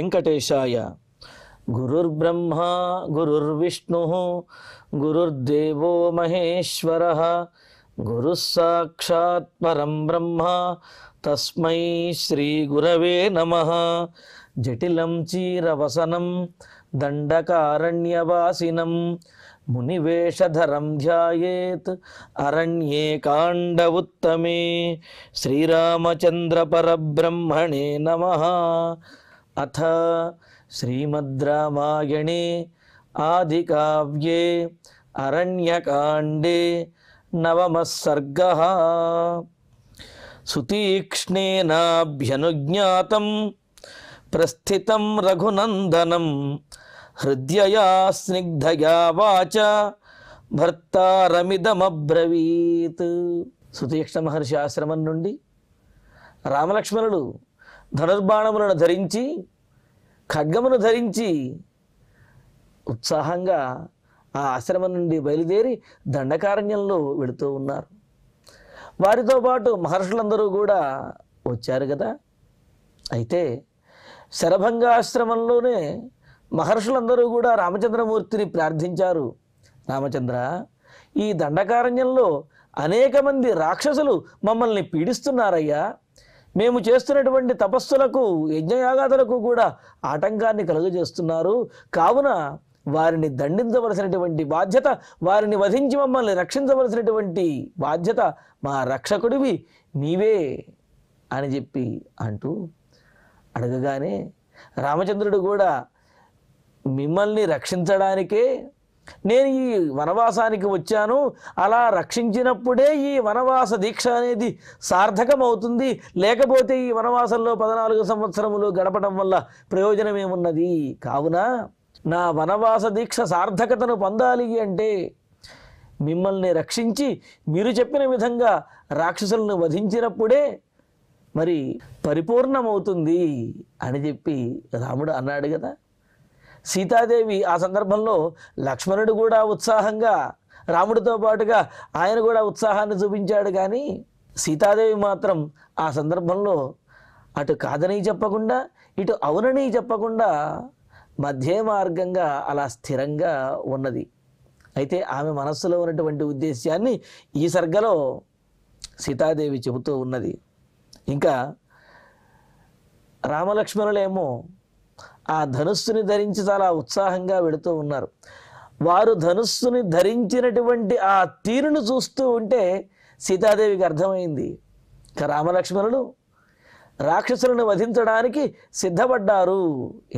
వెంకటేశాయ. గురుర్బ్రహ్మా గురుర్విష్ణుః గురుర్దేవో మహేశ్వరః గురుః సాక్షాత్ పరం బ్రహ్మ తస్మై శ్రీ గురవే నమః. జటిలం చీరవసనం దండకారణ్యవాసినం మునివేషధరం ధ్యాయేత్ అరణ్యే కాండవుత్తమే. శ్రీరామచంద్ర పరబ్రహ్మణే నమః. అథ శ్రీమద్ రామాయణే ఆదికావ్యే అరణ్యకాండే నవమః సర్గః. సుతీక్ష్ణేనాభ్యనుజ్ఞాతం ప్రస్థితం రఘునందనం హృద్యయా స్నిగ్ధయా వాచ భర్తారమిదమబ్రవీత్. సుతీక్ష్ణ మహర్షి ఆశ్రమం నుండి రామలక్ష్మణులు ధనుర్బాణములను ధరించి ఖడ్గమును ధరించి ఉత్సాహంగా ఆ ఆశ్రమం నుండి బయలుదేరి దండకారణ్యంలో వెళుతూ ఉన్నారు. వారితో పాటు మహర్షులందరూ కూడా వచ్చారు కదా. అయితే శరభంగాశ్రమంలోనే మహర్షులందరూ కూడా రామచంద్రమూర్తిని ప్రార్థించారు. రామచంద్ర, ఈ దండకారణ్యంలో అనేక మంది రాక్షసులు మమ్మల్ని పీడిస్తున్నారయ్యా. మేము చేస్తున్నటువంటి తపస్సులకు యజ్ఞయాగాదులకు కూడా ఆటంకాన్ని కలుగజేస్తున్నారు. కావున వారిని దండించవలసినటువంటి బాధ్యత, వారిని వధించి మమ్మల్ని రక్షించవలసినటువంటి బాధ్యత మా రక్షకుడివి నీవే అని చెప్పి అంటూ అడగగానే రామచంద్రుడు కూడా మిమ్మల్ని రక్షించడానికే నేను ఈ వనవాసానికి వచ్చాను. అలా రక్షించినప్పుడే ఈ వనవాస దీక్ష అనేది సార్థకమవుతుంది. లేకపోతే ఈ వనవాసంలో 14 సంవత్సరములు గడపడం వల్ల ప్రయోజనం ఏమున్నది? కావున నా వనవాస దీక్ష సార్థకతను పొందాలి అంటే మిమ్మల్ని రక్షించి మీరు చెప్పిన విధంగా రాక్షసులను వధించినప్పుడే మరి పరిపూర్ణమవుతుంది అని చెప్పి రాముడు అన్నాడు కదా. సీతాదేవి ఆ సందర్భంలో లక్ష్మణుడు కూడా ఉత్సాహంగా రాముడితో పాటుగా ఆయన కూడా ఉత్సాహాన్ని చూపించాడు. కానీ సీతాదేవి మాత్రం ఆ సందర్భంలో అటు కాదని చెప్పకుండా ఇటు అవునని చెప్పకుండా మధ్య మార్గంగా అలా స్థిరంగా ఉన్నది. అయితే ఆమె మనస్సులో ఉన్నటువంటి ఉద్దేశ్యాన్ని ఈ సర్గలో సీతాదేవి చెబుతూ ఉన్నది. ఇంకా రామలక్ష్మణులేమో ఆ ధనుస్సుని ధరించి చాలా ఉత్సాహంగా వెళుతూ ఉన్నారు. వారు ధనుస్సుని ధరించినటువంటి ఆ తీరును చూస్తూ ఉంటే సీతాదేవికి అర్థమైంది, రామలక్ష్మణులు రాక్షసులను వధించడానికి సిద్ధపడ్డారు.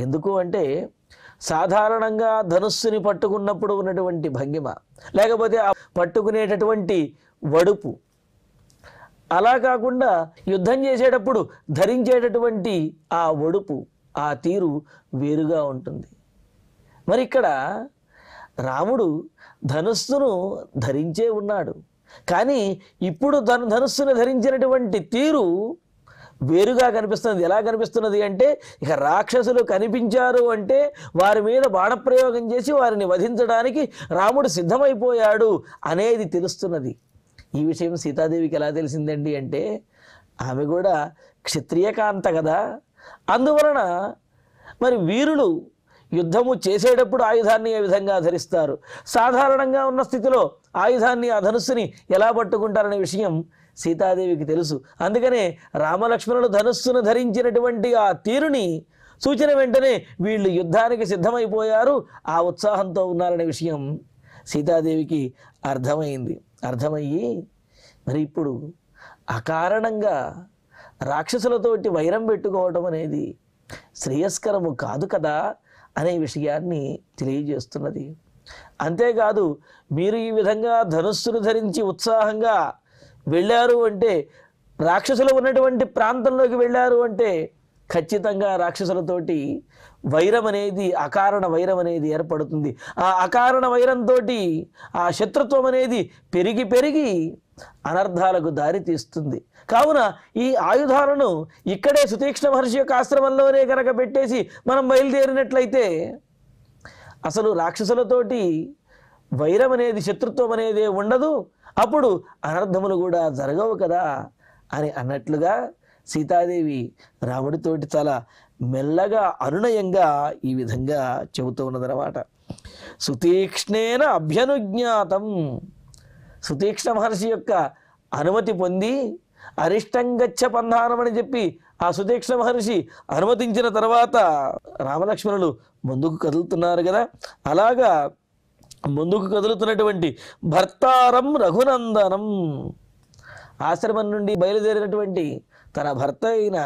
ఎందుకు అంటే సాధారణంగా ధనుస్సుని పట్టుకున్నప్పుడు ఉన్నటువంటి భంగిమ, లేకపోతే ఆ పట్టుకునేటటువంటి వడుపు, అలా కాకుండా యుద్ధం చేసేటప్పుడు ధరించేటటువంటి ఆ ఒడుపు, ఆ తీరు వేరుగా ఉంటుంది. మరి ఇక్కడ రాముడు ధనుస్సును ధరించే ఉన్నాడు. కానీ ఇప్పుడు ధనుస్సును ధరించినటువంటి తీరు వేరుగా కనిపిస్తున్నది. ఎలా కనిపిస్తున్నది అంటే ఇక రాక్షసులు కనిపించారు అంటే వారి మీద బాణప్రయోగం చేసి వారిని వధించడానికి రాముడు సిద్ధమైపోయాడు అనేది తెలుస్తున్నది. ఈ విషయం సీతాదేవికి ఎలా తెలిసిందండి అంటే ఆమె కూడా క్షత్రియకాంత కదా. అందువలన మరి వీరులు యుద్ధము చేసేటప్పుడు ఆయుధాన్ని ఏ విధంగా ధరిస్తారు, సాధారణంగా ఉన్న స్థితిలో ఆయుధాన్ని ఆ ధనుస్సుని ఎలా పట్టుకుంటారనే విషయం సీతాదేవికి తెలుసు. అందుకనే రామలక్ష్మణులు ధనుస్సును ధరించినటువంటి ఆ తీరుని సూచన వెంటనే వీళ్ళు యుద్ధానికి సిద్ధమైపోయారు, ఆ ఉత్సాహంతో ఉన్నారనే విషయం సీతాదేవికి అర్థమయ్యి మరి ఇప్పుడు అకారణంగా రాక్షసులతోటి వైరం పెట్టుకోవటం అనేది శ్రేయస్కరము కాదు కదా అనే విషయాన్ని తెలియజేస్తున్నది. అంతేకాదు, మీరు ఈ విధంగా ధనుస్సును ధరించి ఉత్సాహంగా వెళ్ళారు అంటే, రాక్షసులు ఉన్నటువంటి ప్రాంతంలోకి వెళ్ళారు అంటే ఖచ్చితంగా రాక్షసులతోటి వైరం అనేది, అకారణ వైరం అనేది ఏర్పడుతుంది. ఆ అకారణ వైరంతో ఆ శత్రుత్వం అనేది పెరిగి అనర్థాలకు దారి తీస్తుంది. కావున ఈ ఆయుధాలను ఇక్కడే సుతీక్ష్ణ మహర్షి యొక్క ఆశ్రమంలోనే కనుక పెట్టేసి మనం బయలుదేరినట్లయితే అసలు రాక్షసులతోటి వైరం అనేది, శత్రుత్వం అనేది ఉండదు. అప్పుడు అనర్థములు కూడా జరగవు కదా అని అన్నట్లుగా సీతాదేవి రాముడితోటి చాలా మెల్లగా అనునయంగా ఈ విధంగా చెబుతూ ఉన్నదన్నమాట. సుతీక్ష్ణేన అభ్యనుజ్ఞాతం. సుతీక్ష్ణ మహర్షి యొక్క అనుమతి పొంది అరిష్టంగచ్చ పంధానం అని చెప్పి ఆ సుతీక్ష్ణ మహర్షి అనుమతించిన తర్వాత రామలక్ష్మణులు ముందుకు కదులుతున్నారు కదా. అలాగా ముందుకు కదులుతున్నటువంటి భర్తారం రఘునందనం, ఆశ్రమం నుండి బయలుదేరినటువంటి తన భర్త అయిన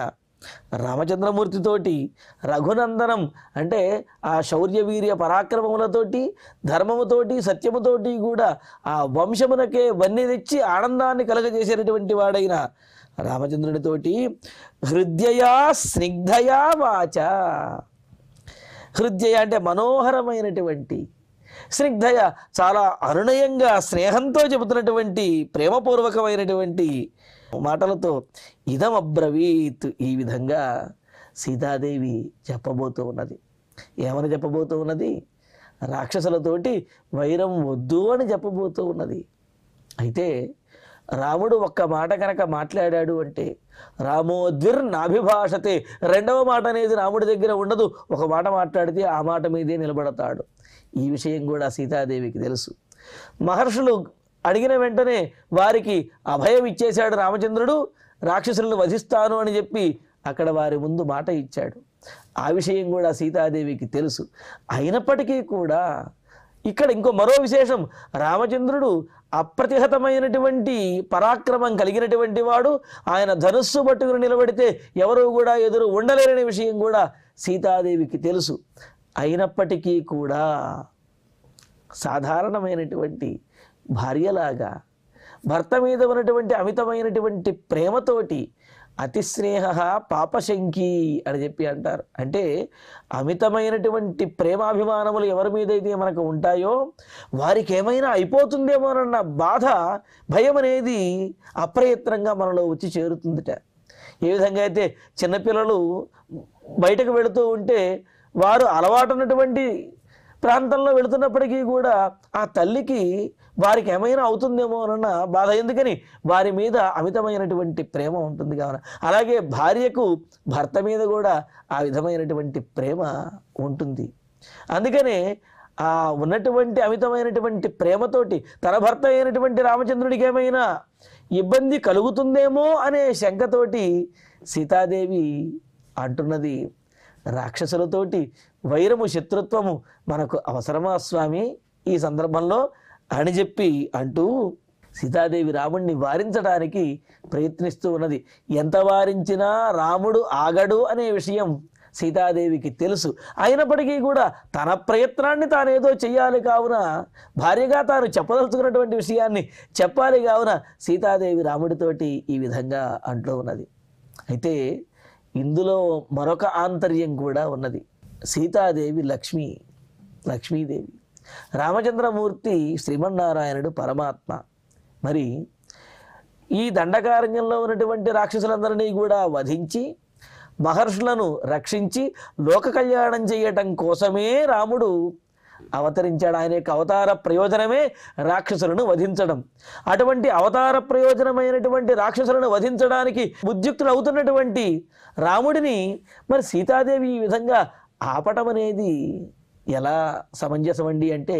రామచంద్రమూర్తితోటి రఘునందనం అంటే ఆ శౌర్య వీర్య పరాక్రమములతోటి ధర్మముతోటి సత్యముతోటి కూడా ఆ వంశమునకే వన్నె తెచ్చి ఆనందాన్ని కలగజేసేటటువంటి వాడైన రామచంద్రుడితోటి హృదయా స్నిగ్ధయా వాచ. హృదయ అంటే మనోహరమైనటువంటి, స్నిగ్ధయ చాలా అనునయంగా స్నేహంతో చెబుతున్నటువంటి ప్రేమపూర్వకమైనటువంటి మాటలతో ఇదం అబ్రవీత్, ఈ విధంగా సీతాదేవి చెప్పబోతూ ఉన్నది. ఏమని చెప్పబోతూ ఉన్నది? రాక్షసులతోటి వైరం వద్దు అని చెప్పబోతూ ఉన్నది. అయితే రాముడు ఒక్క మాట కనుక మాట్లాడాడు అంటే రామోద్విర్ నాభిభాషతే, రెండవ మాట అనేది రాముడి దగ్గర ఉండదు. ఒక మాట మాట్లాడితే ఆ మాట మీదే నిలబడతాడు. ఈ విషయం కూడా సీతాదేవికి తెలుసు. మహర్షులు అడిగిన వెంటనే వారికి అభయం ఇచ్చేశాడు రామచంద్రుడు. రాక్షసులను వధిస్తాను అని చెప్పి అక్కడ వారి ముందు మాట ఇచ్చాడు. ఆ విషయం కూడా సీతాదేవికి తెలుసు. అయినప్పటికీ కూడా ఇక్కడ ఇంకో మరో విశేషం, రామచంద్రుడు అప్రతిహతమైనటువంటి పరాక్రమం కలిగినటువంటి వాడు. ఆయన ధనుస్సు పట్టుకుని నిలబడితే ఎవరు కూడా ఎదురు ఉండలేరనే విషయం కూడా సీతాదేవికి తెలుసు. అయినప్పటికీ కూడా సాధారణమైనటువంటి భార్యలాగా భర్త మీద ఉన్నటువంటి అమితమైనటువంటి ప్రేమతోటి అతిస్నేహ పాపశంకి అని చెప్పి అంటారు. అంటే అమితమైనటువంటి ప్రేమాభిమానములు ఎవరి మీదైతే మనకు ఉంటాయో వారికి ఏమైనా అయిపోతుందేమోనన్న బాధ, భయం అనేది అప్రయత్నంగా మనలో వచ్చి చేరుతుందిట. ఏ విధంగా అయితే చిన్నపిల్లలు బయటకు వెళుతూ ఉంటే వారు అలవాటున్నటువంటి ప్రాంతంలో వెళుతున్నప్పటికీ కూడా ఆ తల్లికి వారికి ఏమైనా అవుతుందేమో అన్న బాధ. ఎందుకని? వారి మీద అమితమైనటువంటి ప్రేమ ఉంటుంది కావున. అలాగే భార్యకు భర్త మీద కూడా ఆ విధమైనటువంటి ప్రేమ ఉంటుంది. అందుకనే ఆ ఉన్నటువంటి అమితమైనటువంటి ప్రేమతోటి తన భర్త అయినటువంటి రామచంద్రుడికి ఏమైనా ఇబ్బంది కలుగుతుందేమో అనే శంకతోటి సీతాదేవి అంటున్నది, రాక్షసులతోటి వైరము శత్రుత్వము మనకు అవసరమా స్వామి ఈ సందర్భంలో అని చెప్పి అంటూ సీతాదేవి రాముడిని వారించడానికి ప్రయత్నిస్తూ ఉన్నది. ఎంత వారించినా రాముడు ఆగడు అనే విషయం సీతాదేవికి తెలుసు. అయినప్పటికీ కూడా తన ప్రయత్నాన్ని తానేదో చెయ్యాలి కావున, భార్యగా తాను చెప్పదలుచుకున్నటువంటి విషయాన్ని చెప్పాలి కావున సీతాదేవి రాముడితోటి ఈ విధంగా అంటూ ఉన్నది. అయితే ఇందులో మరొక ఆంతర్యం కూడా ఉన్నది. సీతాదేవి లక్ష్మీదేవి, రామచంద్రమూర్తి శ్రీమన్నారాయణుడు పరమాత్మ. మరి ఈ దండకారణ్యంలో ఉన్నటువంటి రాక్షసులందరినీ కూడా వధించి మహర్షులను రక్షించి లోక కళ్యాణం చేయటం కోసమే రాముడు అవతరించాడు. ఆయన యొక్క అవతార ప్రయోజనమే రాక్షసులను వధించడం. అటువంటి అవతార ప్రయోజనమైనటువంటి రాక్షసులను వధించడానికి ఉద్యుక్తులు అవుతున్నటువంటి రాముడిని మరి సీతాదేవి ఈ విధంగా ఆపటం అనేది ఎలా సమంజసమండి అంటే,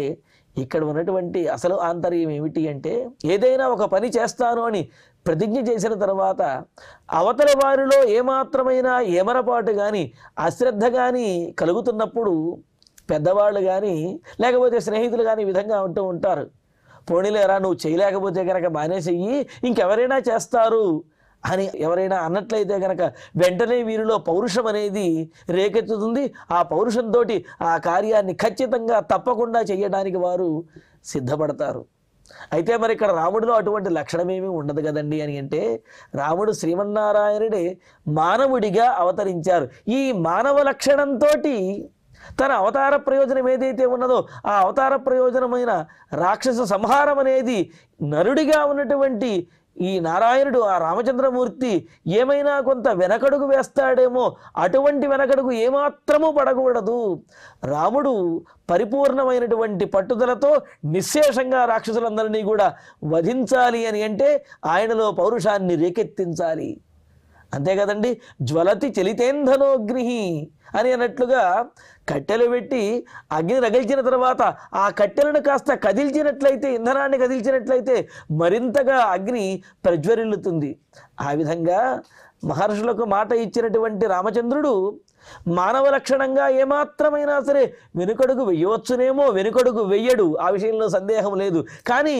ఇక్కడ ఉన్నటువంటి అసలు ఆంతర్యం ఏమిటి అంటే, ఏదైనా ఒక పని చేస్తాను అని ప్రతిజ్ఞ చేసిన తర్వాత అవతల వారిలో ఏమాత్రమైన ఏమరపాటు కానీ అశ్రద్ధ కానీ కలుగుతున్నప్పుడు పెద్దవాళ్ళు కానీ లేకపోతే స్నేహితులు కానీ ఈ విధంగా ఉంటూ ఉంటారు. పోనీలేరా నువ్వు చేయలేకపోతే కనుక మానేసేయి, ఇంకెవరైనా చేస్తారు అని ఎవరైనా అన్నట్లయితే కనుక వెంటనే వీరిలో పౌరుషం అనేది రేకెత్తుతుంది. ఆ పౌరుషంతో ఆ కార్యాన్ని ఖచ్చితంగా తప్పకుండా చేయడానికి వారు సిద్ధపడతారు. అయితే మరి ఇక్కడ రాముడిలో అటువంటి లక్షణమేమీ ఉండదు కదండి అని అంటే, రాముడు శ్రీమన్నారాయణుడే మానవుడిగా అవతరించారు. ఈ మానవ లక్షణంతో తన అవతార ప్రయోజనం ఏదైతే ఉన్నదో ఆ అవతార ప్రయోజనమైన రాక్షస సంహారం అనేది నరుడిగా ఉన్నటువంటి ఈ నారాయణుడు, ఆ రామచంద్రమూర్తి ఏమైనా కొంత వెనకడుగు వేస్తాడేమో, అటువంటి వెనకడుగు ఏమాత్రమూ పడకూడదు. రాముడు పరిపూర్ణమైనటువంటి పట్టుదలతో నిశ్శేషంగా రాక్షసులందరినీ కూడా వధించాలి అని అంటే ఆయనలో పౌరుషాన్ని రేకెత్తించాలి. అంతే కదండి, జ్వలతి చలితేంధనోగ్ని అని అన్నట్లుగా కట్టెలు పెట్టి అగ్ని రగిల్చిన తర్వాత ఆ కట్టెలను కాస్త కదిల్చినట్లయితే, ఇంధనాన్ని కదిల్చినట్లయితే మరింతగా అగ్ని ప్రజ్వరిల్లుతుంది. ఆ విధంగా మహర్షులకు మాట ఇచ్చినటువంటి రామచంద్రుడు మానవ లక్షణంగా ఏమాత్రమైనా సరే వెనుకడుగు వెయ్యవచ్చునేమో, వెనుకడుగు వెయ్యడు, ఆ విషయంలో సందేహం లేదు. కానీ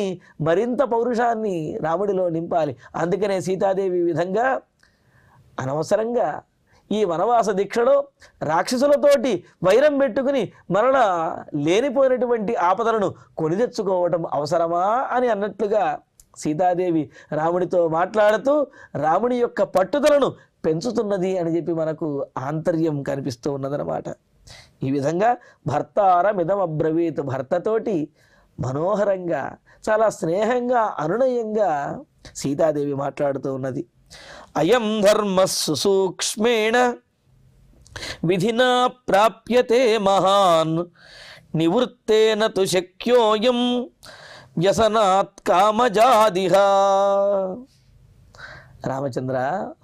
మరింత పౌరుషాన్ని రాముడిలో నింపాలి. అందుకనే సీతాదేవి ఈ విధంగా అనవసరంగా ఈ వనవాస దీక్షలో రాక్షసులతోటి వైరం పెట్టుకుని మరలా లేనిపోయినటువంటి ఆపదలను కొని తెచ్చుకోవటం అవసరమా అని అన్నట్లుగా సీతాదేవి రాముడితో మాట్లాడుతూ రాముడి యొక్క పట్టుదలను పెంచుతున్నది అని చెప్పి మనకు ఆంతర్యం కనిపిస్తూ ఉన్నదన్నమాట. ఈ విధంగా భర్తారమిదమబ్రవీత్, భర్తతోటి మనోహరంగా చాలా స్నేహంగా అనునయంగా సీతాదేవి మాట్లాడుతూ ఉన్నది. అయం ధర్మ సుసూక్ష్మేణ విధినా ప్రాప్యతే మహాన్ నివృత్తేన తు శక్యోయం వ్యసనాత్ కామజాదిహ. రామచంద్ర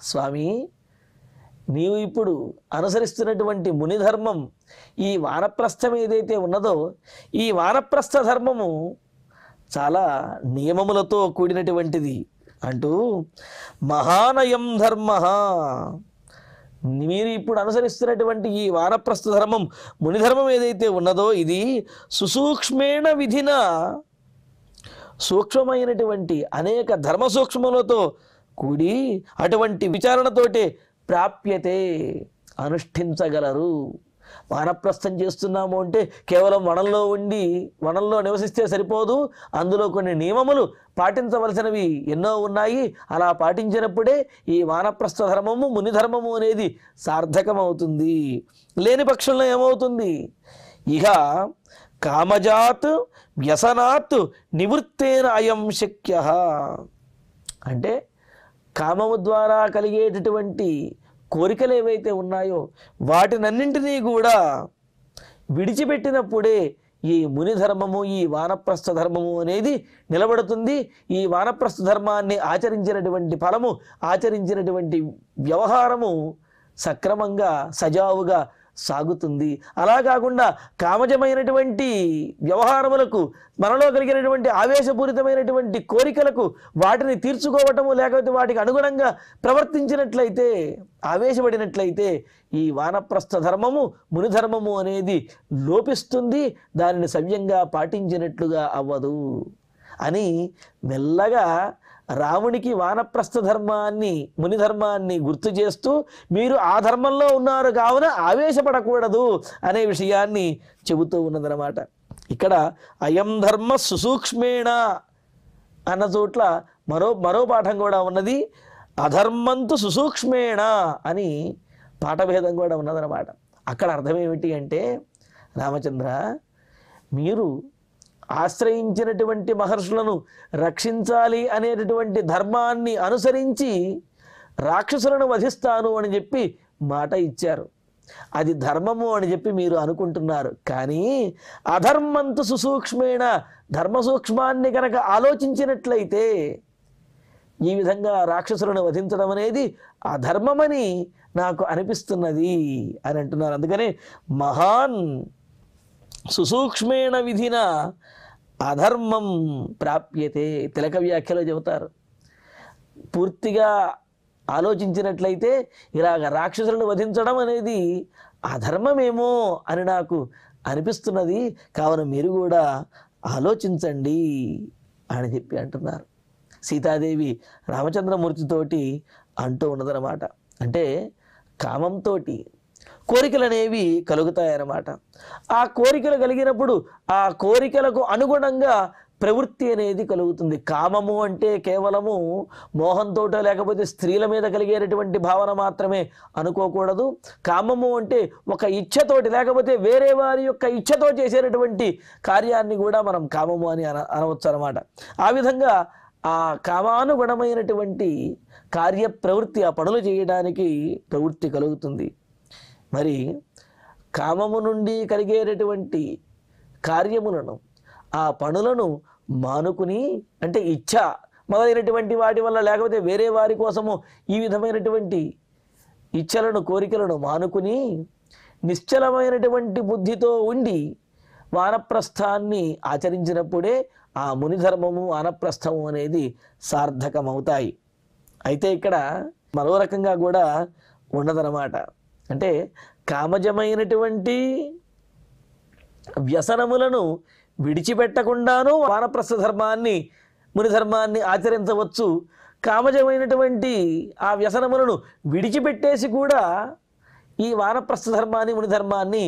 స్వామి, నీవు ఇప్పుడు అనుసరిస్తున్నటువంటి మునిధర్మం, ఈ వానప్రస్థం ఏదైతే ఉన్నదో ఈ వానప్రస్థ ధర్మము చాలా నియమములతో కూడినటువంటిది అంటూ మహానయం ధర్మ, మీరు ఇప్పుడు అనుసరిస్తున్నటువంటి ఈ వానప్రస్థ ధర్మం మునిధర్మం ఏదైతే ఉన్నదో ఇది సుసూక్ష్మేణ విధిన, సూక్ష్మమైనటువంటి అనేక ధర్మ సూక్ష్మములతో కూడి అటువంటి విచారణతోటే ప్రాప్యతే, అనుష్ఠించగలరు. వానప్రస్థం చేస్తున్నాము అంటే కేవలం వనంలో ఉండి వనంలో నివసిస్తే సరిపోదు, అందులో కొన్ని నియమములు పాటించవలసినవి ఎన్నో ఉన్నాయి. అలా పాటించినప్పుడే ఈ వానప్రస్థ ధర్మము మునిధర్మము అనేది సార్థకమవుతుంది. లేని పక్షంలో ఏమవుతుంది? ఇహ కామజాత్ వ్యసనాత్ నివృత్తేన అయం శక్య, అంటే కామము ద్వారా కలిగేటటువంటి కోరికలు ఏవైతే ఉన్నాయో వాటినన్నింటినీ కూడా విడిచిపెట్టినప్పుడే ఈ ముని ధర్మము, ఈ వానప్రస్థ ధర్మము అనేది నిలబడుతుంది. ఈ వానప్రస్థ ధర్మాన్ని ఆచరించినటువంటి ఫలము, ఆచరించినటువంటి వ్యవహారము సక్రమంగా సజావుగా సాగుతుంది. అలా కాకుండా కామజమైనటువంటి వ్యవహారములకు, మనలో కలిగినటువంటి ఆవేశపూరితమైనటువంటి కోరికలకు వాటిని తీర్చుకోవటము, లేకపోతే వాటికి అనుగుణంగా ప్రవర్తించినట్లయితే, ఆవేశపడినట్లయితే ఈ వానప్రస్థ ధర్మము మునిధర్మము అనేది లోపిస్తుంది, దానిని సవ్యంగా పాటించినట్లుగా అవ్వదు అని మెల్లగా రామునికి వానప్రస్థ ధర్మాన్ని మునిధర్మాన్ని గుర్తు చేస్తూ, మీరు ఆ ధర్మంలో ఉన్నారు కావున ఆవేశపడకూడదు అనే విషయాన్ని చెబుతూ ఉన్నదన్నమాట. ఇక్కడ అయం ధర్మ సుసూక్ష్మేణ అన్న చోట్ల మరో పాఠం కూడా ఉన్నది. అధర్మంతు సుసూక్ష్మేణ అని పాఠభేదం కూడా ఉన్నదన్నమాట. అక్కడ అర్థం ఏమిటి అంటే, రామచంద్ర, మీరు ఆశ్రయించినటువంటి మహర్షులను రక్షించాలి అనేటటువంటి ధర్మాన్ని అనుసరించి రాక్షసులను వధిస్తాను అని చెప్పి మాట ఇచ్చారు. అది ధర్మము అని చెప్పి మీరు అనుకుంటున్నారు. కానీ అధర్మంతు సుసూక్ష్మేణ, ధర్మ సూక్ష్మాన్ని కనుక ఆలోచించినట్లయితే ఈ విధంగా రాక్షసులను వధించడం అనేది అధర్మమని నాకు అనిపిస్తున్నది అని అంటున్నారు. అందుకనే మహాన్ సుసూక్ష్మేణ విధిన అధర్మం ప్రాప్యతే. తిలక వ్యాఖ్యలో చెబుతారు, పూర్తిగా ఆలోచించినట్లయితే ఇలాగ రాక్షసులను వధించడం అనేది అధర్మమేమో అని నాకు అనిపిస్తున్నది, కావున మీరు కూడా ఆలోచించండి అని చెప్పి అంటున్నారు. సీతాదేవి రామచంద్రమూర్తితోటి అంటూ ఉన్నదన్నమాట. అంటే కామంతో కోరికలు అనేవి కలుగుతాయన్నమాట. ఆ కోరికలు కలిగినప్పుడు ఆ కోరికలకు అనుగుణంగా ప్రవృత్తి అనేది కలుగుతుంది. కామము అంటే కేవలము మోహంతోటో లేకపోతే స్త్రీల మీద కలిగేటటువంటి భావన మాత్రమే అనుకోకూడదు. కామము అంటే ఒక ఇచ్ఛతోటి లేకపోతే వేరే వారి యొక్క ఇచ్ఛతో చేసేటటువంటి కార్యాన్ని కూడా మనం కామము అని అనవచ్చు అన్నమాట. ఆ విధంగా ఆ కామానుగుణమైనటువంటి కార్య ప్రవృత్తి, ఆ పనులు చేయడానికి ప్రవృత్తి కలుగుతుంది. మరి కామము నుండి కలిగేటటువంటి కార్యములను, ఆ పనులను మానుకుని, అంటే ఇచ్ఛ మొదలైనటువంటి వాటి వల్ల లేకపోతే వేరే వారి కోసము ఈ విధమైనటువంటి ఇచ్చలను కోరికలను మానుకుని నిశ్చలమైనటువంటి బుద్ధితో ఉండి వానప్రస్థాన్ని ఆచరించినప్పుడే ఆ మునిధర్మము వానప్రస్థము అనేది సార్థకమవుతాయి. అయితే ఇక్కడ మరో రకంగా కూడా ఉండదన్నమాట. అంటే కామజమైనటువంటి వ్యసనములను విడిచిపెట్టకుండాను వానప్రస్థ ధర్మాన్ని మునిధర్మాన్ని ఆచరించవచ్చు. కామజమైనటువంటి ఆ వ్యసనములను విడిచిపెట్టేసి కూడా ఈ వానప్రస్థ ధర్మాన్ని మునిధర్మాన్ని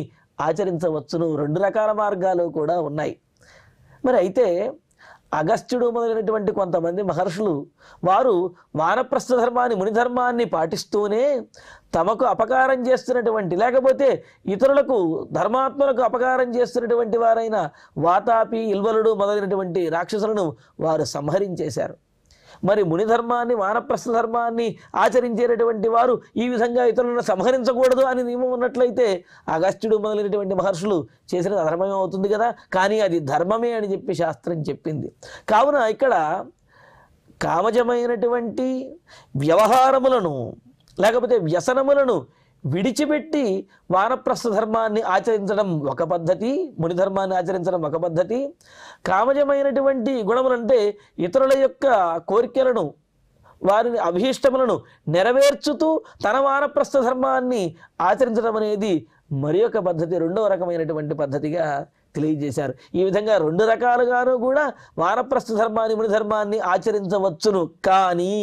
ఆచరించవచ్చును. 2 రకాల మార్గాలు కూడా ఉన్నాయి. మరి అయితే అగస్త్యుడు మొదలైనటువంటి కొంతమంది మహర్షులు వారు వానప్రస్థ ధర్మాన్ని మునిధర్మాన్ని పాటిస్తూనే తమకు అపకారం చేస్తున్నటువంటి లేకపోతే ఇతరులకు ధర్మాత్మలకు అపకారం చేస్తున్నటువంటి వారైన వాతాపి ఇల్వలుడు మొదలైనటువంటి రాక్షసులను వారు సంహరించేశారు. మరి మునిధర్మాన్ని వానప్రస్థ ధర్మాన్ని ఆచరించేటటువంటి వారు ఈ విధంగా ఇతరులను సంహరించకూడదు అని నియమం ఉన్నట్లయితే అగస్త్యుడు మొదలైనటువంటి మహర్షులు చేసిన అధర్మమే అవుతుంది కదా. కానీ అది ధర్మమే అని చెప్పి శాస్త్రం చెప్పింది. కావున ఇక్కడ కామజమైనటువంటి వ్యవహారములను లేకపోతే వ్యసనములను విడిచిపెట్టి వానప్రస్థ ధర్మాన్ని ఆచరించడం ఒక పద్ధతి, మునిధర్మాన్ని ఆచరించడం ఒక పద్ధతి. కామజమైనటువంటి గుణములంటే ఇతరుల యొక్క కోరికలను వారిని అభీష్టములను నెరవేర్చుతూ తన వానప్రస్థ ధర్మాన్ని ఆచరించడం అనేది మరి ఒక పద్ధతి, 2వ రకమైనటువంటి పద్ధతిగా తెలియజేశారు. ఈ విధంగా 2 రకాలుగాను కూడా వానప్రస్థ ధర్మాన్ని మునిధర్మాన్ని ఆచరించవచ్చును. కానీ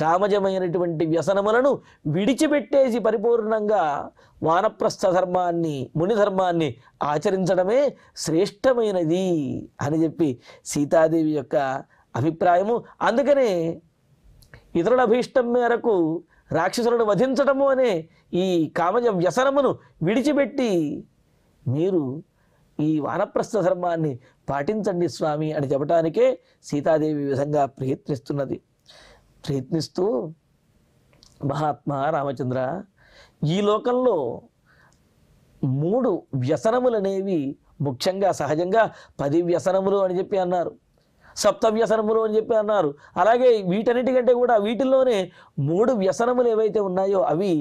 కామజమైనటువంటి వ్యసనములను విడిచిపెట్టేసి పరిపూర్ణంగా వానప్రస్థ ధర్మాన్ని మునిధర్మాన్ని ఆచరించడమే శ్రేష్టమైనది అని చెప్పి సీతాదేవి యొక్క అభిప్రాయము. అందుకనే ఇతరుల అభీష్టం మేరకు రాక్షసులను వధించడము అనే ఈ కామజ వ్యసనమును విడిచిపెట్టి మీరు ఈ వానప్రస్థ ధర్మాన్ని పాటించండి స్వామి అని చెప్పడానికే సీతాదేవి విధంగా ప్రయత్నిస్తూ మహాత్మా రామచంద్ర, ఈ లోకంలో 3 వ్యసనములనేవి ముఖ్యంగా సహజంగా 10 వ్యసనములు అని చెప్పి అన్నారు, 7 వ్యసనములు అని చెప్పి అన్నారు. అలాగే వీటన్నిటికంటే కూడా వీటిల్లోనే 3 వ్యసనములు ఏవైతే ఉన్నాయో అవి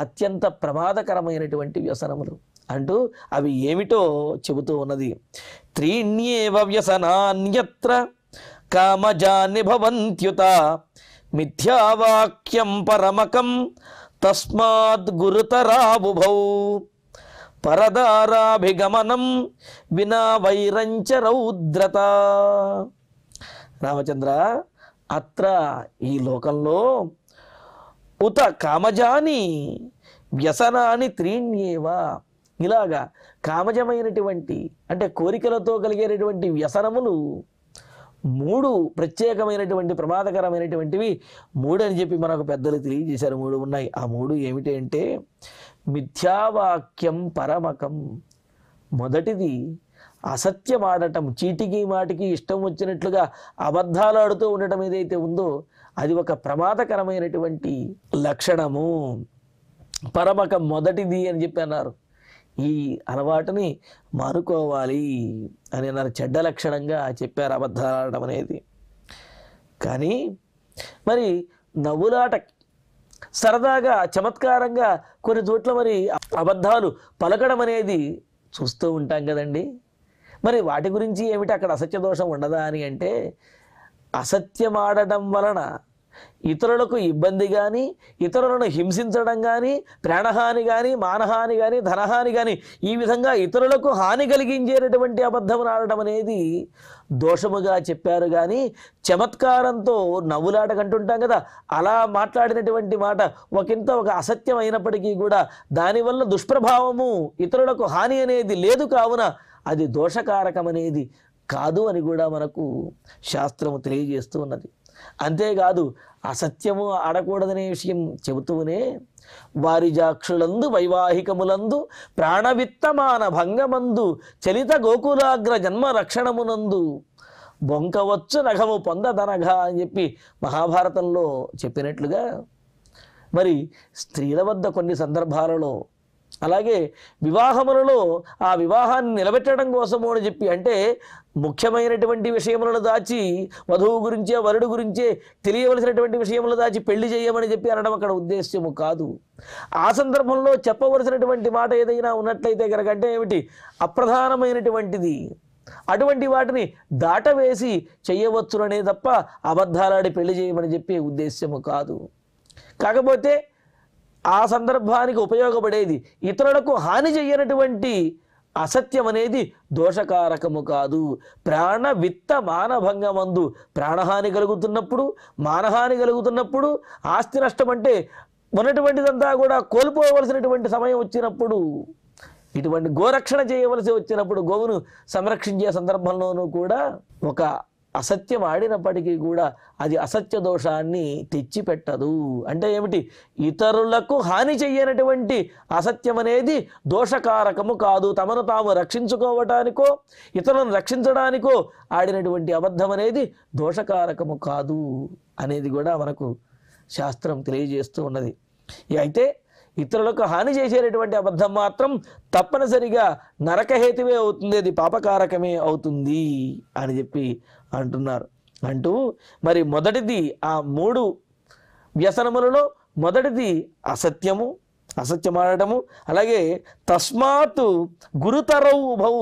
అత్యంత ప్రమాదకరమైనటువంటి వ్యసనములు అంటూ అవి ఏమిటో చెబుతూ ఉన్నది. 3 వ్యసనాన్యత్ర కామజాని భవంత్యుత మిథ్యావాక్యం పరమకం తస్మాద్ గురుతరాబుభౌ పరదారాభిగమనం వినా వైరంచ రౌద్రత. రామచంద్ర, అత్ర ఈ లోకంలో ఉత కామజాని వ్యసనాని 3 ఇలాగా కామజమైనటువంటి అంటే కోరికలతో కలిగేటటువంటి వ్యసనములు 3 ప్రత్యేకమైనటువంటి ప్రమాదకరమైనటువంటివి 3 అని చెప్పి మనకు పెద్దలు తెలియజేశారు. 3 ఉన్నాయి. ఆ 3 ఏమిటి అంటే మిథ్యావాక్యం పరమకం, మొదటిది అసత్యమాడటం, చీటికి మాటికి ఇష్టం వచ్చినట్లుగా అబద్ధాలు ఆడుతూ ఉండటం ఏదైతే ఉందో అది ఒక ప్రమాదకరమైనటువంటి లక్షణము. పరమకం మొదటిది అని చెప్పి అన్నారు. ఈ అలవాటుని మానుకోవాలి అని అన్నారు. చెడ్డ లక్షణంగా చెప్పారు అబద్ధాలు ఆడటం అనేది. కానీ మరి నవ్వులాట సరదాగా చమత్కారంగా కొన్ని చోట్ల మరి అబద్ధాలు పలకడం అనేది చూస్తూ ఉంటాం కదండి. మరి వాటి గురించి ఏమిటి అక్కడ అసత్య దోషం ఉండదా అని అంటే, అసత్యమాడటం వలన ఇతరులకు ఇబ్బంది కానీ ఇతరులను హింసించడం కానీ ప్రాణహాని కానీ మానహాని కానీ ధనహాని కానీ ఈ విధంగా ఇతరులకు హాని కలిగించేటటువంటి అబద్ధం ఆడటం అనేది దోషముగా చెప్పారు. కానీ చమత్కారంతో నవ్వులాట కంటుంటాం కదా, అలా మాట్లాడినటువంటి మాట ఒక అసత్యం అయినప్పటికీ కూడా దానివల్ల దుష్ప్రభావము ఇతరులకు హాని అనేది లేదు. కావున అది దోషకారకం అనేది కాదు అని కూడా మనకు శాస్త్రము తెలియజేస్తూ ఉన్నది. అంతేకాదు అసత్యము ఆడకూడదనే విషయం చెబుతూనే వారిజాక్షులందు వైవాహికములందు ప్రాణవిత్తమాన భంగమందు చలిత గోకులాగ్ర జన్మ రక్షణమునందు బొంకవచ్చు నఘము పొందదనఘ అని చెప్పి మహాభారతంలో చెప్పినట్లుగా మరి స్త్రీల వద్ద కొన్ని సందర్భాలలో అలాగే వివాహములలో ఆ వివాహాన్ని నిలబెట్టడం కోసము అని చెప్పి, అంటే ముఖ్యమైనటువంటి విషయములను దాచి వధువు గురించే వరుడు గురించే తెలియవలసినటువంటి విషయములు దాచి పెళ్లి చేయమని చెప్పి అనడం అక్కడ ఉద్దేశ్యము కాదు. ఆ సందర్భంలో చెప్పవలసినటువంటి మాట ఏదైనా ఉన్నట్లయితే కనుక, అంటే ఏమిటి, అప్రధానమైనటువంటిది, అటువంటి వాటిని దాటవేసి చెయ్యవచ్చుననే తప్ప అబద్ధాలాడి పెళ్లి చేయమని చెప్పే ఉద్దేశ్యము కాదు. కాకపోతే ఆ సందర్భానికి ఉపయోగపడేది, ఇతరులకు హాని చెయ్యనటువంటి అసత్యం అనేది దోషకారకము కాదు. ప్రాణ విత్త మానభంగమందు ప్రాణహాని కలుగుతున్నప్పుడు, మానహాని కలుగుతున్నప్పుడు, ఆస్తి నష్టం అంటే ఉన్నటువంటిదంతా కూడా కోల్పోవలసినటువంటి సమయం వచ్చినప్పుడు, ఇటువంటి గోరక్షణ చేయవలసి వచ్చినప్పుడు, గోవును సంరక్షించే సందర్భంలోనూ కూడా ఒక అసత్యం ఆడినప్పటికీ కూడా అది అసత్య దోషాన్ని తెచ్చిపెట్టదు. అంటే ఏమిటి, ఇతరులకు హాని చెయ్యనటువంటి అసత్యం అనేది దోషకారకము కాదు. తమను తాము రక్షించుకోవటానికో ఇతరులను రక్షించడానికో ఆడినటువంటి అబద్ధం అనేది దోషకారకము కాదు అనేది కూడా మనకు శాస్త్రం తెలియజేస్తూ ఉన్నది. అయితే ఇతరులకు హాని చేసేటటువంటి అబద్ధం మాత్రం తప్పనిసరిగా నరకహేతువే అవుతుంది, అది పాపకారకమే అవుతుంది అని చెప్పి అంటున్నారు. అంటూ మరి మొదటిది, ఆ 3 వ్యసనములలో మొదటిది అసత్యము, అసత్యమాడటము. అలాగే తస్మాత్ గురుతరౌ ఉభౌ,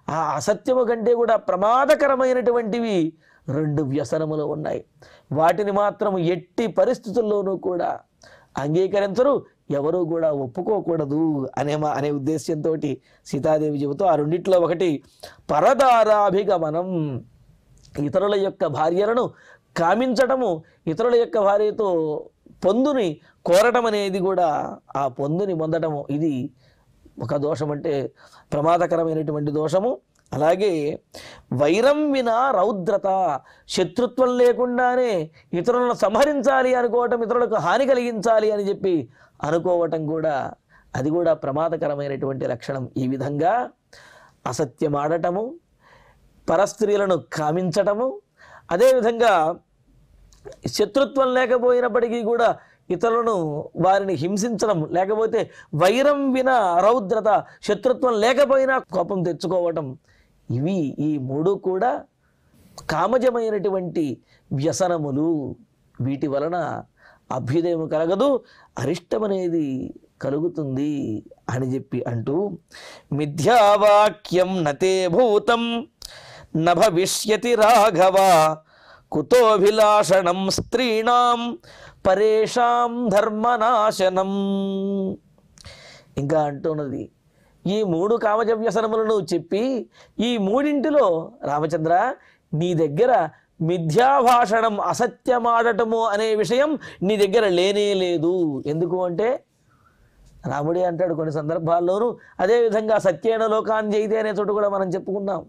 ఆ అసత్యము కంటే కూడా ప్రమాదకరమైనటువంటివి 2 వ్యసనములు ఉన్నాయి. వాటిని మాత్రం ఎట్టి పరిస్థితుల్లోనూ కూడా అంగీకరించరు, ఎవరు కూడా ఒప్పుకోకూడదు అనే ఉద్దేశ్యంతో సీతాదేవి చెబుతూ, ఆ రెండిట్లో ఒకటి పరదారాభిగమనం, ఇతరుల యొక్క భార్యలను కామించటము, ఇతరుల యొక్క భార్యతో పొందుని కోరటం అనేది కూడా, ఆ పొందుని పొందటము, ఇది ఒక దోషం, అంటే ప్రమాదకరమైనటువంటి దోషము. అలాగే వైరం వినా రౌద్రత, శత్రుత్వం లేకుండానే ఇతరులను సంహరించాలి అనుకోవటం, ఇతరులకు హాని కలిగించాలి అని చెప్పి అనుకోవటం కూడా, అది కూడా ప్రమాదకరమైనటువంటి లక్షణం. ఈ విధంగా అసత్యమాడటము, పరస్త్రీలను కామించటము, అదేవిధంగా శత్రుత్వం లేకపోయినప్పటికీ కూడా ఇతరులను వారిని హింసించడం, లేకపోతే వైరం విన రౌద్రత, శత్రుత్వం లేకపోయినా కోపం తెచ్చుకోవటం, ఇవి ఈ 3 కూడా కామజమైనటువంటి వ్యసనములు. వీటి వలన అభ్యుదయం కలగదు, అరిష్టం అనేది కలుగుతుంది అని చెప్పి అంటూ, మిథ్యావాక్యం నతే భూతం న భవిష్యతి రాఘవ కుతోభిలాషణం స్త్రీణాం పరేషాం ధర్మనాశనం. ఇంకా అంటున్నది, ఈ 3 కామజ వ్యసనములను చెప్పి ఈ 3 రామచంద్ర, నీ దగ్గర మిథ్యాభాషణం, అసత్యమాడటము అనే విషయం నీ దగ్గర లేనే లేదు. ఎందుకు అంటే రాముడే అంటాడు కొన్ని సందర్భాల్లోనూ, అదేవిధంగా సత్యేన లోకాన్ని జయితే అనే చోటు కూడా మనం చెప్పుకున్నాం.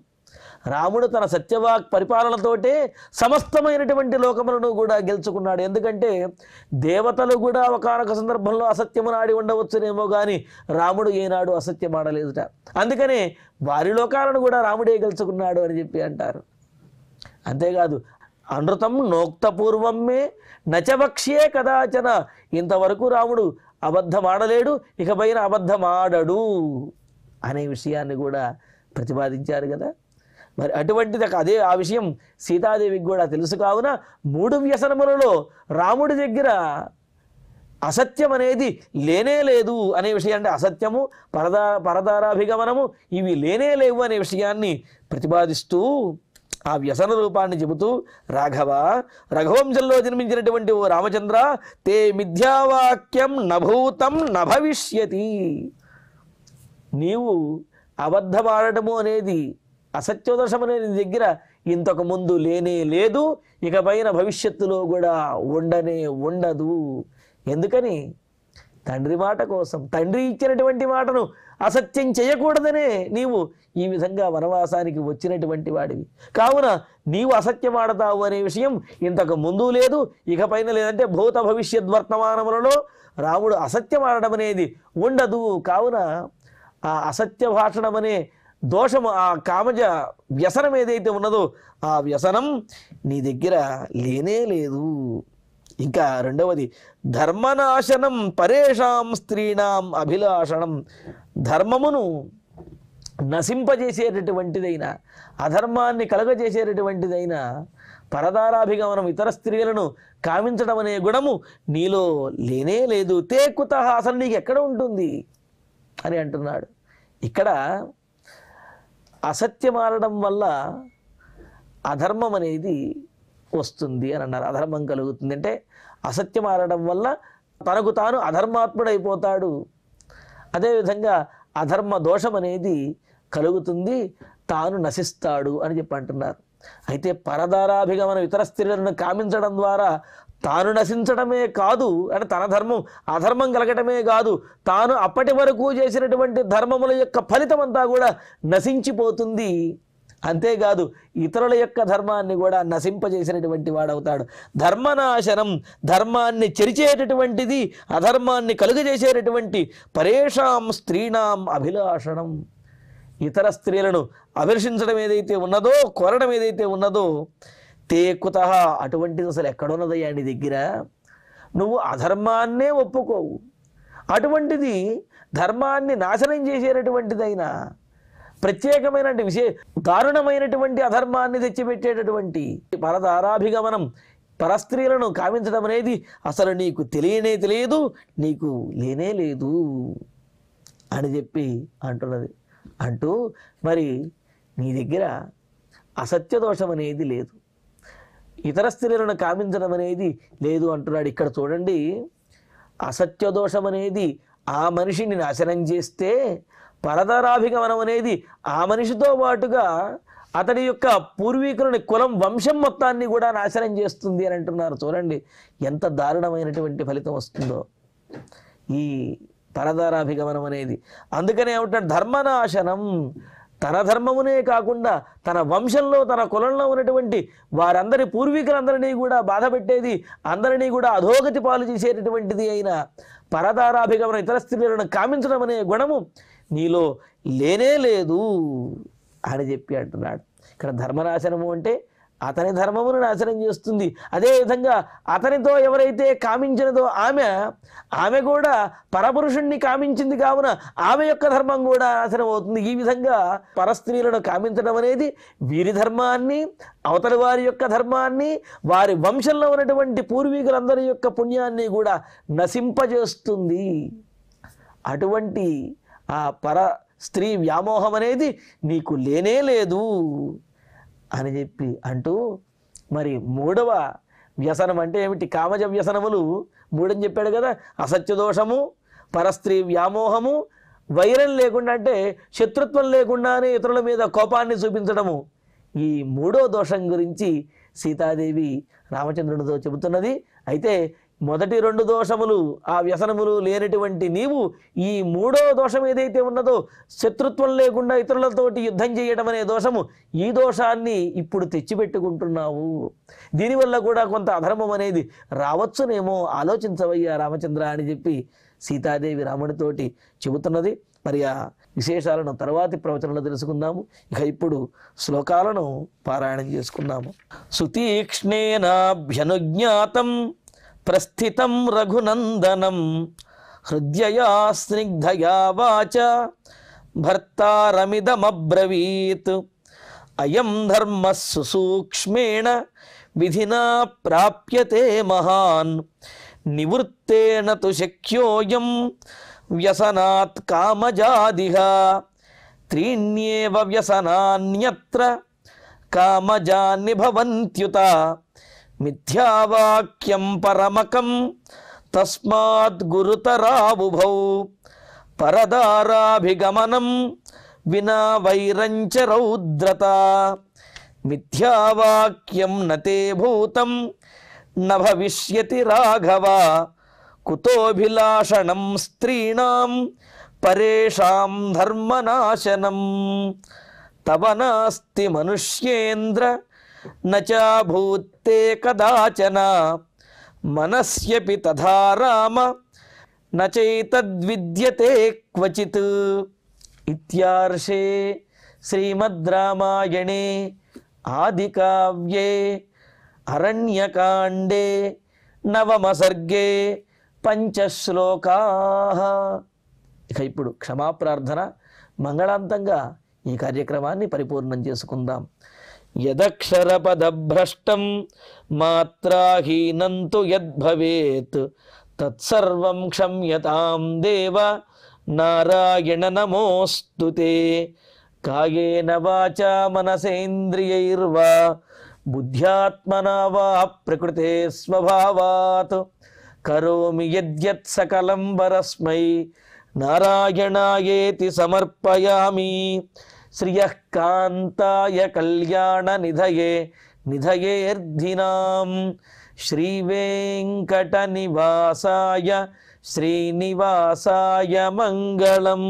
రాముడు తన సత్యవాక్ పరిపాలనతోటే సమస్తమైనటువంటి లోకములను కూడా గెలుచుకున్నాడు. ఎందుకంటే దేవతలు కూడా ఒకానొక సందర్భంలో అసత్యమును ఆడి ఉండవచ్చునేమో కానీ రాముడు ఏనాడు అసత్యం ఆడలేదుట. అందుకనే వారి లోకాలను కూడా రాముడే గెలుచుకున్నాడు అని చెప్పి అంటారు. అంతేకాదు, అనృతం నోక్తపూర్వమే నచవక్ష్యే కదాచన, ఇంతవరకు రాముడు అబద్ధమాడలేడు, ఇకపైన అబద్ధమాడడు అనే విషయాన్ని కూడా ప్రతిపాదించారు కదా. మరి అటువంటిది అదే ఆ విషయం సీతాదేవికి కూడా తెలుసు. కావున 3 వ్యసనములలో రాముడి దగ్గర అసత్యం అనేది లేనే లేదు అనే విషయాన్ని, అసత్యము, పరదారాభిగమనము ఇవి లేనే లేవు అనే విషయాన్ని ప్రతిపాదిస్తూ ఆ వ్యసన రూపాన్ని చెబుతూ, రాఘవ, రఘువంశంలో జన్మించినటువంటి ఓ రామచంద్ర, తే మిథ్యావాక్యం నభూతం నభవిష్యతి, నీవు అబద్ధమాడటము అనేది, అసత్యోదోషం అనేది నీ దగ్గర ఇంతకు ముందు లేనే లేదు, ఇకపైన భవిష్యత్తులో కూడా ఉండనే ఉండదు. ఎందుకని? తండ్రి మాట కోసం, తండ్రి ఇచ్చినటువంటి మాటను అసత్యం చేయకూడదనే నీవు ఈ విధంగా వనవాసానికి వచ్చినటువంటి వాడివి. కావున నీవు అసత్యం ఆడతావు అనే విషయం ఇంతకు ముందు లేదు, ఇకపైన లేదంటే భూత భవిష్యత్ వర్తమానములలో రాముడు అసత్యం ఆడడం అనేది ఉండదు. కావున ఆ అసత్య భాషణం అనే దోషము, ఆ కామజ వ్యసనం ఏదైతే ఉన్నదో ఆ వ్యసనం నీ దగ్గర లేనే లేదు. ఇంకా రెండవది ధర్మనాశనం పరేషాం స్త్రీణాం అభిలాషణం. ధర్మమును నశింపజేసేటటువంటిదైన, అధర్మాన్ని కలగజేసేటటువంటిదైన పరదారాభిగమనం, ఇతర స్త్రీలను కామించడం అనే గుణము నీలో లేనే లేదు. తే కుతః, అసలు నీకు ఎక్కడ ఉంటుంది అని అంటున్నాడు. ఇక్కడ అసత్యమాడడం వల్ల అధర్మం అనేది వస్తుంది అని అన్నారు. అధర్మం కలుగుతుంది అంటే అసత్యం ఆడడం వల్ల తనకు తాను అధర్మాత్ముడైపోతాడు. అదేవిధంగా అధర్మ దోషం అనేది కలుగుతుంది, తాను నశిస్తాడు అని చెప్పి అంటున్నారు. అయితే పరదారాభిగమనం, ఇతర స్త్రీలను కామించడం ద్వారా తాను నశించడమే కాదు, అంటే తన ధర్మం అధర్మం కలగటమే కాదు, తాను అప్పటి వరకు చేసినటువంటి ధర్మముల యొక్క ఫలితం అంతా కూడా నశించిపోతుంది. అంతేకాదు ఇతరుల యొక్క ధర్మాన్ని కూడా నశింపజేసినటువంటి వాడవుతాడు. ధర్మనాశనం, ధర్మాన్ని చెరిచేటటువంటిది, అధర్మాన్ని కలుగజేసేటటువంటి పరేషాం స్త్రీణాం అభిలాషణం. ఇతర స్త్రీలను అభిలషించడం ఏదైతే ఉన్నదో, కోరడం ఏదైతే ఉన్నదో, తే కుతః, అటువంటిది అసలు ఎక్కడున్నదయ్యా నీ దగ్గర? నువ్వు అధర్మాన్నే ఒప్పుకోవు, అటువంటిది ధర్మాన్ని నాశనం చేసేటటువంటిదైనా ప్రత్యేకమైన దారుణమైనటువంటి అధర్మాన్ని తెచ్చిపెట్టేటటువంటి పరదారాభిగమనం, పరస్త్రీలను కామించడం అనేది అసలు నీకు తెలియనే తెలియదు, నీకు లేనే లేదు అని చెప్పి అంటున్నది. అంటూ మరి నీ దగ్గర అసత్య దోషం అనేది లేదు, ఇతర స్త్రీలను కామించడం అనేది లేదు అంటున్నాడు. ఇక్కడ చూడండి, అసత్య దోషం అనేది ఆ మనిషిని నాశనం చేస్తే, పరదారాభిగమనం అనేది ఆ మనిషితో పాటుగా అతడి యొక్క పూర్వీకులని, కులం, వంశం మొత్తాన్ని కూడా నాశనం చేస్తుంది అని అంటున్నారు. చూడండి ఎంత దారుణమైనటువంటి ఫలితం వస్తుందో ఈ పరదారాభిగమనం అనేది. అందుకనే ఏమంటాడు, ధర్మనాశనం, తన ధర్మమునే కాకుండా తన వంశంలో, తన కులంలో ఉన్నటువంటి వారందరి పూర్వీకులందరినీ కూడా బాధ పెట్టేది, అందరినీ కూడా అధోగతి పాలు చేసేటటువంటిది అయిన పరదారాభిగమనం, ఇతర స్త్రీలను కామించడం అనే గుణము నీలో లేనే లేదు అని చెప్పి అంటున్నాడు. ఇక్కడ ధర్మనాశనము అంటే అతని ధర్మమును నాశనం చేస్తుంది. అదేవిధంగా అతనితో ఎవరైతే కామించినదో ఆమె కూడా పరపురుషుణ్ణి కామించింది కావున ఆమె యొక్క ధర్మం కూడా నాశనం అవుతుంది. ఈ విధంగా పరస్త్రీలను కామించడం అనేది వీరి ధర్మాన్ని, అవతలి వారి యొక్క ధర్మాన్ని, వారి వంశంలో ఉన్నటువంటి పూర్వీకులందరి యొక్క పుణ్యాన్ని కూడా నశింపజేస్తుంది. అటువంటి ఆ పర స్త్రీ వ్యామోహం అనేది నీకు లేనే లేదు అని చెప్పి అంటూ, మరి మూడవ వ్యసనం అంటే ఏమిటి? కామజ వ్యసనములు మూడని చెప్పాడు కదా. అసత్య దోషము, పరస్త్రీ వ్యామోహము, వైరం లేకుండా అంటే శత్రుత్వం లేకుండానే ఇతరుల మీద కోపాన్ని చూపించడము. ఈ మూడో దోషం గురించి సీతాదేవి రామచంద్రునితో చెబుతున్నది. అయితే మొదటి రెండు దోషములు, ఆ వ్యసనములు లేనటువంటి నీవు ఈ మూడో దోషం ఏదైతే ఉన్నదో, శత్రుత్వం లేకుండా ఇతరులతోటి యుద్ధం చేయడం అనే దోషము, ఈ దోషాన్ని ఇప్పుడు తెచ్చిపెట్టుకుంటున్నావు. దీనివల్ల కూడా కొంత అధర్మం అనేది రావచ్చునేమో, ఆలోచించవయ్యా రామచంద్ర అని చెప్పి సీతాదేవి రాముడితోటి చెబుతున్నది. మరి ఆ విశేషాలను తర్వాతి ప్రవచనంలో తెలుసుకుందాము. ఇక ఇప్పుడు శ్లోకాలను పారాయణం చేసుకుందాము. సుతీక్ష్ణేనాభ్యనుజ్ఞాతం ప్రస్థితం రఘునందనం హృద్యయా స్నిగ్ధయా వాచ భర్తారమిదమబ్రవీత్ అయం ధర్మ సుసూక్ష్మేణ విధినా ప్రాప్యతే మహాన్ నివృత్తేన తు శక్యోయం వ్యసనాత్ కామజాదిహ త్రీణ్యేవ వ్యసనాన్యత్ర కామజాని భవంత్యుత మిథ్యావాక్యం పరమకం తస్మాత్ గురుతరావుభౌ పరదారాభిగమనం వినా వైరంచ రౌద్రత మిథ్యావాక్యం నతే భూతం న భవిష్యతి రాఘవ కుతోభిలాషణం స్త్రీణాం పరేషాం ధర్మనాశనం తవ నాస్తి మనుష్యేంద్ర నచాభూతే కదాచన మనస్యపి తథా రామ నచైతద్విద్యతే క్వచిత్. ఇత్యార్షే శ్రీమద్ రామాయణే ఆదికావ్యే అరణ్యకాండే నవమ సర్గే పంచశ్లోకా. ఇక ఇప్పుడు క్షమాప్రార్థన మంగళాంతంగా ఈ కార్యక్రమాన్ని పరిపూర్ణం చేసుకుందాం. యదక్షరపదభ్రష్టం మాత్రాహీనం తు యద్భవేత్ తత్సర్వం క్షమ్యతాం దేవ నారాయణ నమోస్తుతే. కాయేన వాచా మనసేంద్రియైర్వా బుద్ధ్యాత్మనా వా ప్రకృతే స్వభావాత్ కరోమి యద్యత్ సకలం పరస్మై నారాయణాయేతి సమర్పయామి. శ్రియః కాంతాయ కళ్యాణ నిధయే నిధయేర్ధినాం శ్రీవేంకట నివాసాయ శ్రీనివాసాయ మంగళం.